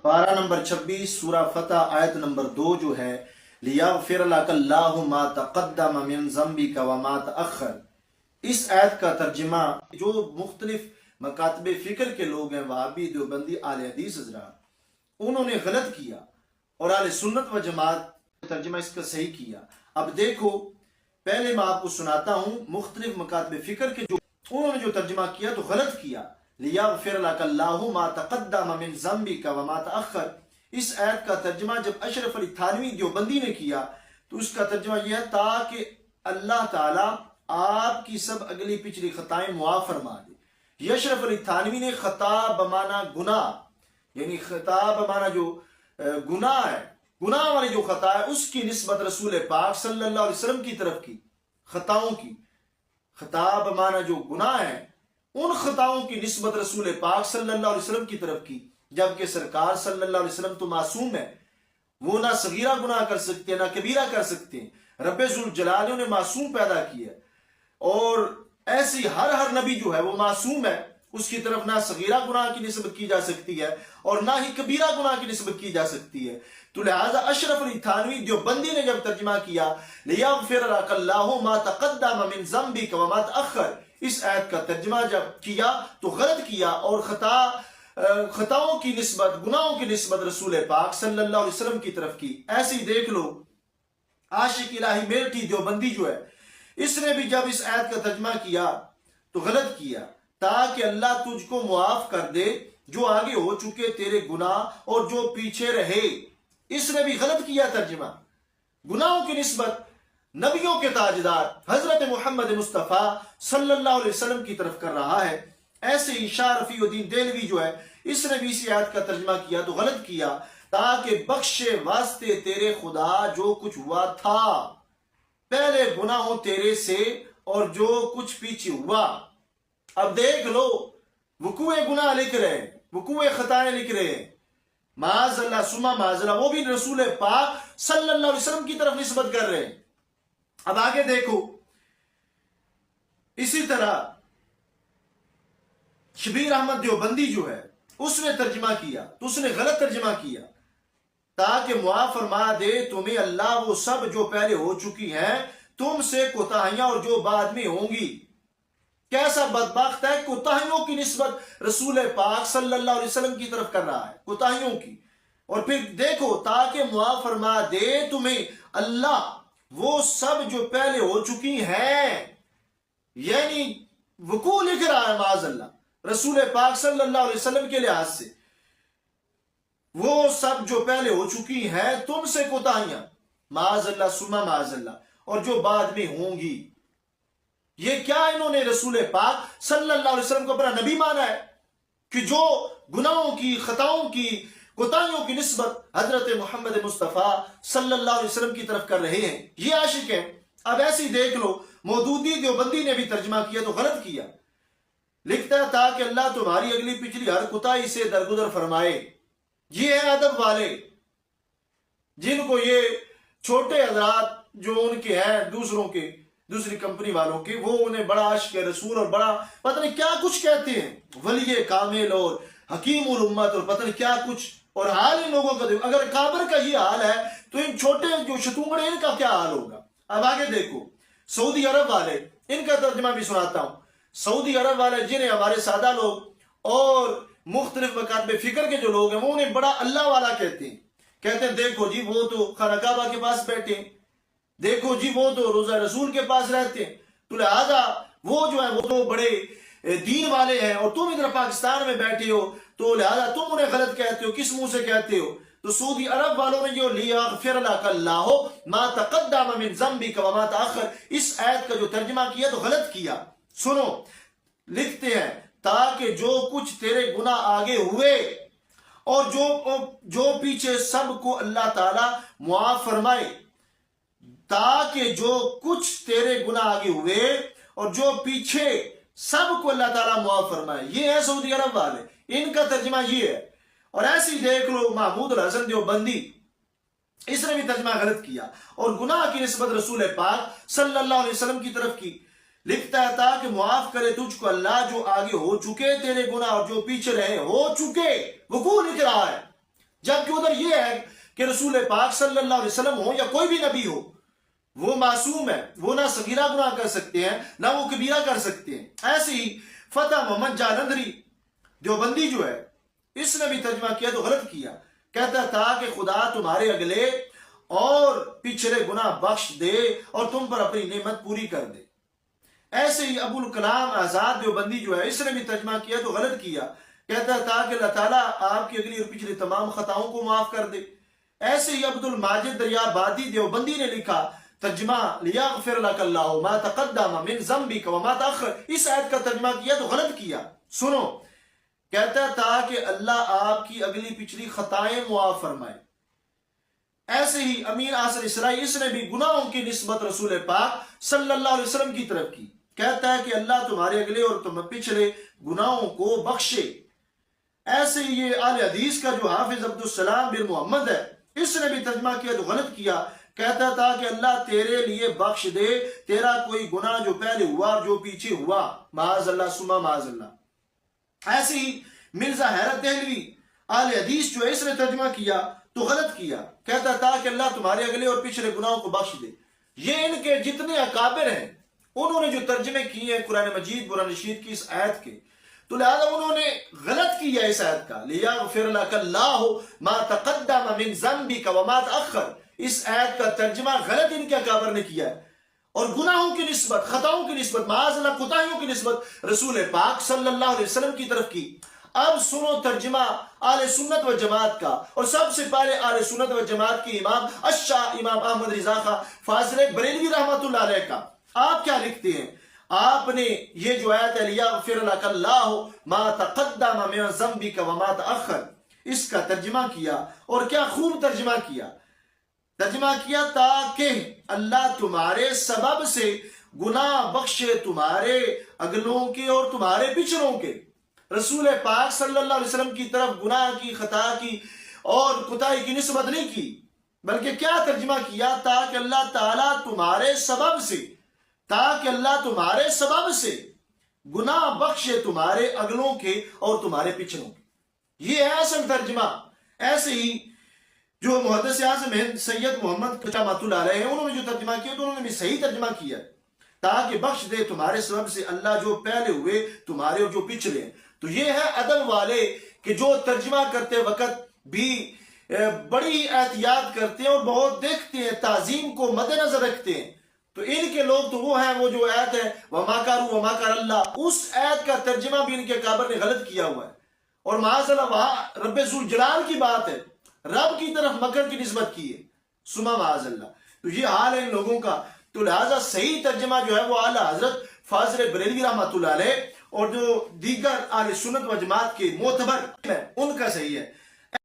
پارہ نمبر 26 سورہ فتح آیت نمبر 2 جو ہے لیغفر لک اللہ ما تقدم من ذنبک وما تأخر، اس آیت کا ترجمہ جو مختلف مکاتب فکر کے لوگ ہیں، وہابی، دیوبندی، اہل حدیث حضرات، انہوں نے غلط کیا اور اہل سنت و جماعت نے ترجمہ اس کا صحیح کیا۔ اب دیکھو، پہلے میں آپ کو سناتا ہوں مختلف مکاتب فکر کے جو انہوں نے جو ترجمہ کیا تو غلط کیا، لیغفر لک اللہ ما تقدم من ذنبک وما تأخر۔ اس آیت کا ترجمہ جب اشرف علی تھانوی دیوبندی نے کیا تو اس کا ترجمہ یہ ہے تاکہ اللہ تعالیٰ آپ کی سب اگلی پچھلی خطائیں معاف فرما دے۔ یہ اشرف علی تھانوی نے خطا بمانا گناہ، یعنی خطا بمانا جو گناہ ہے، گناہ والی جو خطا ہے اس کی نسبت رسول پاک صلی اللہ علیہ وسلم کی طرف کی، خطاؤں کی، خطا بمانا جو گناہ ہے ان خطاؤں کی نسبت رسول پاک صلی اللہ علیہ وسلم کی طرف کی، جبکہ سرکار صلی اللہ علیہ وسلم تو معصوم ہے، وہ نہ صغیرہ گناہ کر سکتے ہیں نہ کبیرہ کر سکتے ہیں۔ رب ذوالجلال نے معصوم پیدا کیا ہے، اور ایسی ہر نبی جو ہے وہ معصوم ہے، اس کی طرف نہ صغیرہ گناہ کی نسبت کی جا سکتی ہے اور نہ ہی کبیرہ گناہ کی نسبت کی جا سکتی ہے۔ تو لہذا اشرف علی تھانوی دیوبندی نے جب ترجمہ کیا لیغفر لک اللہ ما تقدم من ذنبک وما تأخر، اس آیت کا ترجمہ جب کیا تو غلط کیا اور خطاؤں کی نسبت، گناہوں کی نسبت رسول پاک صلی اللہ علیہ وسلم کی طرف کی۔ ایسے ہی دیکھ لو عاشق الہی میرٹھی دیوبندی جو ہے، اس نے بھی جب اس آیت کا ترجمہ کیا تو غلط کیا، تاکہ اللہ تجھ کو معاف کر دے جو آگے ہو چکے تیرے گناہ اور جو پیچھے رہے۔ اس نے بھی غلط کیا ترجمہ، گناہوں کی نسبت نبیوں کے تاجدار حضرت محمد مصطفیٰ صلی اللہ علیہ وسلم کی طرف کر رہا ہے۔ ایسے ہی شاہ رفیع الدین دہلوی جو ہے، اس نے بھی اسی آیت کا ترجمہ کیا تو غلط کیا، تاکہ بخشے واسطے تیرے خدا جو کچھ ہوا تھا، پہلے گناہ ہو تیرے سے اور جو کچھ پیچھے ہوا۔ اب دیکھ لو، وقوع گناہ لکھ رہے ہیں، وقوع خطائیں لکھ رہے ہیں، معاذ اللہ سما معاذ اللہ، وہ بھی رسول پاک صلی اللہ علیہ وسلم کی طرف نسبت کر رہے ہیں۔ اب آگے دیکھو، اسی طرح شبیر احمد دیوبندی جو ہے، اس نے ترجمہ کیا تو اس نے غلط ترجمہ کیا، تاکہ معاف فرما دے تمہیں اللہ وہ سب جو پہلے ہو چکی ہیں تم سے کوتاہیاں اور جو بعد میں ہوں گی۔ کیسا بدبخت ہے، کوتاہیوں کی نسبت رسول پاک صلی اللہ علیہ وسلم کی طرف کر رہا ہے، کوتاہیوں کی۔ اور پھر دیکھو، تاکہ معاف فرما دے تمہیں اللہ وہ سب جو پہلے ہو چکی ہیں، یعنی وقوع لکھ رہا ہے معاذ اللہ رسول پاک صلی اللہ علیہ وسلم کے لحاظ سے، وہ سب جو پہلے ہو چکی ہیں تم سے کوتاہیاں، معاذ اللہ سما معاذ اللہ، اور جو بعد میں ہوں گی۔ یہ کیا انہوں نے رسول پاک صلی اللہ علیہ وسلم کو اپنا نبی مانا ہے کہ جو گناہوں کی، خطاؤں کی، کوتاہیوں کی نسبت حضرت محمد مصطفیٰ صلی اللہ علیہ وسلم کی طرف کر رہے ہیں؟ یہ عاشق ہیں۔ اب ایسے ہی دیکھ لو، مودودی دیوبندی نے بھی ترجمہ کیا تو غلط کیا، لکھتا ہے تاکہ اللہ تمہاری اگلی پچھلی ہر کوتاہی سے درگزر فرمائے۔ یہ ہے ادب والے، جن کو یہ چھوٹے حضرات جو ان کے ہیں دوسروں کے، دوسری کمپنی والوں کے، وہ انہیں بڑا عاشق رسول اور بڑا پتہ نہیں کیا کچھ کہتے ہیں، ولی کامل اور حکیم الامت اور پتہ نہیں کیا کچھ، اور حال ان لوگوں کا دیکھو، اگر کابر کا یہ حال ہے تو ان چھوٹے جو شتونگڑے ان کا کیا حال ہوگا۔ اب آگے دیکھو، سعودی عرب والے، ان کا ترجمہ بھی سناتا ہوں۔ سعودی عرب والے جنہیں ہمارے سادہ لوگ اور مختلف مکاتب فکر کے جو لوگ ہیں وہ انہیں بڑا اللہ والا کہتے ہیں، دیکھو جی وہ تو خانہ کعبہ کے پاس بیٹھے ہیں، دیکھو جی وہ تو روزہ رسول کے پاس رہتے ہیں، تو لہذا وہ جو ہے وہ تو بڑے دین والے ہیں، اور تم ادھر پاکستان میں بیٹھے ہو تو لہذا تم انہیں غلط کہتے ہو، کس منہ سے کہتے ہو؟ تو سعودی عرب والوں نے جو لیغفر لک اللہ ما تقدم من ذنبک وما تأخر، اس آیت کا جو ترجمہ کیا تو غلط کیا۔ سنو، لکھتے ہیں تاکہ جو کچھ تیرے گناہ آگے ہوئے اور جو پیچھے سب کو اللہ تعالی معاف فرمائے، تاکہ جو کچھ تیرے گناہ آگے ہوئے اور جو پیچھے سب کو اللہ تعالیٰ معاف فرمائے۔ یہ ہے سعودی عرب والے، ان کا ترجمہ یہ ہے۔ اور ایسی دیکھ لو محمود الحسن دیوبندی، اس نے بھی ترجمہ غلط کیا اور گناہ کی نسبت رسول پاک صلی اللہ علیہ وسلم کی طرف کی، لکھتا ہے تاکہ معاف کرے تجھ کو اللہ جو آگے ہو چکے تیرے گناہ اور جو پیچھے رہے ہو چکے، وقوع لکھ رہا ہے، جبکہ ادھر یہ ہے کہ رسول پاک صلی اللہ علیہ وسلم ہو یا کوئی بھی نبی ہو، وہ معصوم ہے، وہ نہ صغیرہ گناہ کر سکتے ہیں نہ وہ کبیرہ کر سکتے ہیں۔ ایسے ہی فتح محمد جالندھری دیوبندی جو ہے، اس نے بھی ترجمہ کیا تو غلط کیا، کہتا تھا کہ خدا تمہارے اگلے اور پچھلے گناہ بخش دے اور تم پر اپنی نعمت پوری کر دے۔ ایسے ہی ابو الکلام آزاد دیوبندی جو ہے، اس نے بھی ترجمہ کیا تو غلط کیا، کہتا تھا کہ اللہ تعالیٰ آپ کی اگلی اور پچھلی تمام خطاؤں کو معاف کر دے۔ ایسے ہی عبد الماجد دریابادی دیوبندی نے لکھا ترجمہ لیغفر لک اللہ ما تقدم من ذنبک وما تأخر، اس آیت کا ترجمہ کیا تو غلط کیا۔ سنو، کہتا تھا کہ اللہ آپ کی اگلی پچھلی خطائیں معاف فرمائے۔ ایسے ہی امین آصر اسرائی، اس نے بھی گناہوں کی نسبت رسول پاک صلی اللہ علیہ وسلم کی طرف کی، کہتا ہے کہ اللہ تمہارے اگلے اور تم پچھلے گناہوں کو بخشے۔ ایسے ہی یہ آل حدیث کا جو حافظ عبدالسلام بن محمد ہے، اس نے بھی ترجمہ کیا تو غلط کیا، کہتا تھا کہ اللہ تیرے لیے بخش دے تیرا کوئی گناہ جو پہلے ہوا اور جو پیچھے ہوا، معاذ اللہ سما معاذ اللہ۔ ایسے ہی مرزا حیرت دہلوی آل حدیث جو ہے، اس نے ترجمہ کیا تو غلط کیا، کہتا تھا کہ اللہ تمہارے اگلے اور پچھلے گناہوں کو بخش دے۔ یہ ان کے جتنے اکابر ہیں، انہوں نے جو ترجمے کیے ہیں قرآن مجید قرآن رشید کی اس آیت کے، تو لہذا انہوں نے غلط کیا اس آیت کا، لیغفر لک اللہ ما تقدم من ذنبک وما تأخر، اس آیت کا ترجمہ غلط ان کے اکابر نے کیا ہے، اور گناہوں کی نسبت، خطاؤں کی نسبت، معاذ اللہ کوتاہیوں کی نسبت رسول پاک صلی اللہ علیہ وسلم کی طرف کی۔ اب سنو ترجمہ آل سنت و جماعت کا، اور سب سے پہلے آل سنت و جماعت کے امام الشاہ امام احمد رضا خان فاضل بریلوی رحمۃ اللہ علیہ کا۔ آپ کیا لکھتے ہیں؟ آپ نے یہ جو آیت ہے لیغفر لک اللہ ما تقدم من ذنبک وما تأخر، اس کا ترجمہ کیا، اور کیا خوب ترجمہ کیا۔ ترجمہ کیا تاکہ اللہ تمہارے سبب سے گناہ بخشے تمہارے اگلوں کے اور تمہارے پچھلوں کے۔ رسول پاک صلی اللہ علیہ وسلم کی طرف گناہ کی، خطا کی اور کوتاہی کی نسبت نہیں کی، بلکہ کیا ترجمہ کیا؟ تاکہ اللہ تعالیٰ تمہارے سبب سے، تاکہ اللہ تمہارے سبب سے گناہ بخشے تمہارے اگلوں کے اور تمہارے پچھلوں کے۔ یہ ہے اصل ترجمہ۔ ایسے ہی جو محدث اعظم ہیں سید محمد رحمۃ اللہ علیہ ہیں، انہوں نے جو ترجمہ کیا تو انہوں نے بھی صحیح ترجمہ کیا، تاکہ بخش دے تمہارے سبب سے اللہ جو پہلے ہوئے تمہارے اور جو پچھلے ہیں۔ تو یہ ہے ادب والے کہ جو ترجمہ کرتے وقت بھی بڑی احتیاط کرتے ہیں اور بہت دیکھتے ہیں، تعظیم کو مد نظر رکھتے ہیں۔ تو ان کے لوگ تو وہ ہیں، وہ جو آیت ہے وَمَا كَرُوا وَمَا كَرَ اللَّهُ، اس آیت کا ترجمہ بھی ان کے اکابر نے غلط کیا ہوا ہے، اور معاذ اللہ وہاں رب ذوالجلال کی بات ہے، رب کی طرف مکر کی نسبت کی ہے، سما معاذ اللہ۔ تو یہ حال ہے ان لوگوں کا۔ تو لہٰذا صحیح ترجمہ جو ہے وہ اعلیٰ حضرت فاضل بریلوی رحمۃ اللہ علیہ اور جو دیگر اہل سنت و جماعت کے معتبر ہیں ان کا صحیح ہے۔